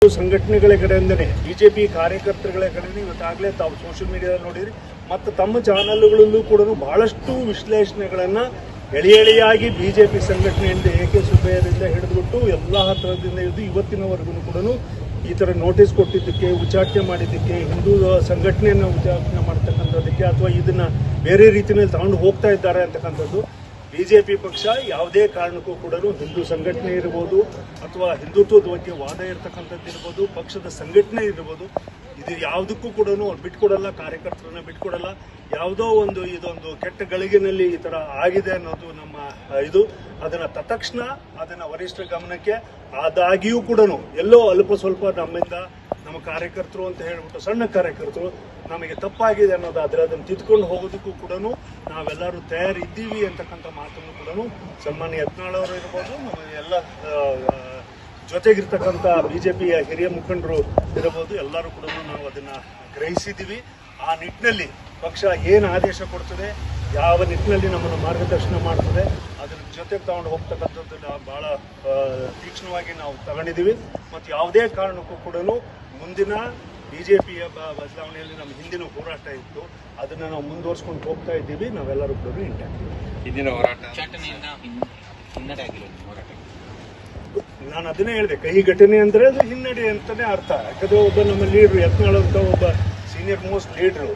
ಸಂಘಟನೆಗಳ ಕಡೆಯಿಂದನೇ ಬಿಜೆಪಿ ಕಾರ್ಯಕರ್ತರುಗಳ ಕಡೆ ಇವತ್ತಾಗಲೇ ತಾವು ಸೋಷಿಯಲ್ ಮೀಡಿಯಾದಲ್ಲಿ ನೋಡಿದ್ರಿ ಮತ್ತು ತಮ್ಮ ಚಾನಲ್ಗಳಲ್ಲೂ ಕೂಡ ಬಹಳಷ್ಟು ವಿಶ್ಲೇಷಣೆಗಳನ್ನು ಎಳೆಯಾಗಿ ಬಿಜೆಪಿ ಸಂಘಟನೆಯಿಂದ ಎಕೆ ಸುಬ್ಬಯ್ಯರಿಂದ ಹಿಡಿದುಬಿಟ್ಟು ಎಲ್ಲ ಹತ್ತಿರದಿಂದ ಹಿಡಿದು ಇವತ್ತಿನವರೆಗೂ ಕೂಡ ಈ ಥರ ನೋಟಿಸ್ ಕೊಟ್ಟಿದ್ದಕ್ಕೆ ಉಚ್ಚಾಟನೆ ಮಾಡಿದ್ದಕ್ಕೆ ಹಿಂದೂ ಸಂಘಟನೆಯನ್ನು ಉಚ್ಚಾಟನೆ ಮಾಡ್ತಕ್ಕಂಥದ್ದಕ್ಕೆ ಅಥವಾ ಇದನ್ನು ಬೇರೆ ರೀತಿಯಲ್ಲಿ ತಗೊಂಡು ಹೋಗ್ತಾ ಇದ್ದಾರೆ ಅಂತಕ್ಕಂಥದ್ದು ಬಿಜೆಪಿ ಪಕ್ಷ ಯಾವುದೇ ಕಾರಣಕ್ಕೂ ಕೂಡ ಹಿಂದೂ ಸಂಘಟನೆ ಇರ್ಬೋದು ಅಥವಾ ಹಿಂದುತ್ವದ ಬಗ್ಗೆ ವಾದ ಇರತಕ್ಕಂಥದ್ದು ಇರ್ಬೋದು, ಪಕ್ಷದ ಸಂಘಟನೆ ಇರ್ಬೋದು, ಇದು ಯಾವುದಕ್ಕೂ ಕೂಡ ಬಿಟ್ಕೊಡಲ್ಲ, ಕಾರ್ಯಕರ್ತರನ್ನ ಬಿಟ್ಕೊಡಲ್ಲ. ಯಾವುದೋ ಇದೊಂದು ಕೆಟ್ಟ ಗಳಿಗೆನಲ್ಲಿ ಈ ಥರ ಆಗಿದೆ ಅನ್ನೋದು ನಮ್ಮ ಅದನ್ನು ತತ್ಕ್ಷಣ ಅದನ್ನು ವರಿಷ್ಠರ ಗಮನಕ್ಕೆ ಆದಾಗಿಯೂ ಕೂಡ ಎಲ್ಲೋ ಅಲ್ಪ ಸ್ವಲ್ಪ ನಮ್ಮಿಂದ ನಮ್ಮ ಕಾರ್ಯಕರ್ತರು ಅಂತ ಹೇಳ್ಬಿಟ್ಟು ಸಣ್ಣ ಕಾರ್ಯಕರ್ತರು ನಮಗೆ ತಪ್ಪಾಗಿದೆ ಅನ್ನೋದಾದರೆ ಅದನ್ನು ತಿದ್ಕೊಂಡು ಹೋಗೋದಕ್ಕೂ ಕೂಡ ನಾವೆಲ್ಲರೂ ತಯಾರಿದ್ದೀವಿ ಅಂತಕ್ಕಂಥ ಮಾತನ್ನು ಕೂಡ ಸನ್ಮಾನ್ಯ ಯತ್ನಾಳ್ ಅವರು ಇರ್ಬೋದು, ನಮ್ಮ ಎಲ್ಲ ಜೊತೆಗಿರ್ತಕ್ಕಂಥ ಬಿಜೆಪಿಯ ಹಿರಿಯ ಮುಖಂಡರು ಇರಬಹುದು, ಎಲ್ಲರೂ ಕೂಡ ನಾವು ಅದನ್ನು ಗ್ರಹಿಸಿದ್ದೀವಿ. ಆ ನಿಟ್ಟಿನಲ್ಲಿ ಪಕ್ಷ ಏನು ಆದೇಶ ಕೊಡ್ತದೆ, ಯಾವ ನಿಟ್ಟಿನಲ್ಲಿ ನಮ್ಮನ್ನು ಮಾರ್ಗದರ್ಶನ ಮಾಡ್ತದೆ, ಅದರ ಜೊತೆಗೆ ತಗೊಂಡು ಹೋಗ್ತಕ್ಕಂಥದ್ದನ್ನು ಭಾಳ ತೀಕ್ಷ್ಣವಾಗಿ ನಾವು ತಗೊಂಡಿದ್ದೀವಿ. ಮತ್ತು ಯಾವುದೇ ಕಾರಣಕ್ಕೂ ಕೂಡ ಮುಂದಿನ ಬಿಜೆಪಿಯ ಬದಲಾವಣೆಯಲ್ಲಿ ನಮ್ಮ ಹಿಂದಿನ ಹೋರಾಟ ಇತ್ತು, ಅದನ್ನು ನಾವು ಮುಂದುವರ್ಸ್ಕೊಂಡು ಹೋಗ್ತಾ ಇದ್ದೀವಿ. ನಾವೆಲ್ಲರೂ ಕೂಡ ಇಂಟ್ಯಾಕ್ಟ್. ಹಿಂದಿನ ಹೋರಾಟ ನಾನು ಅದನ್ನೇ ಹೇಳಿದೆ, ಕಹಿ ಘಟನೆ ಅಂದರೆ ಅದು ಹಿನ್ನಡೆ ಅಂತಲೇ ಅರ್ಥ. ಯಾಕಂದರೆ ಒಬ್ಬ ನಮ್ಮ ಲೀಡ್ರು ಯತ್ನಾಳ್ ಅಂತ ಒಬ್ಬ ಸೀನಿಯರ್ ಮೋಸ್ಟ್ ಲೀಡ್ರು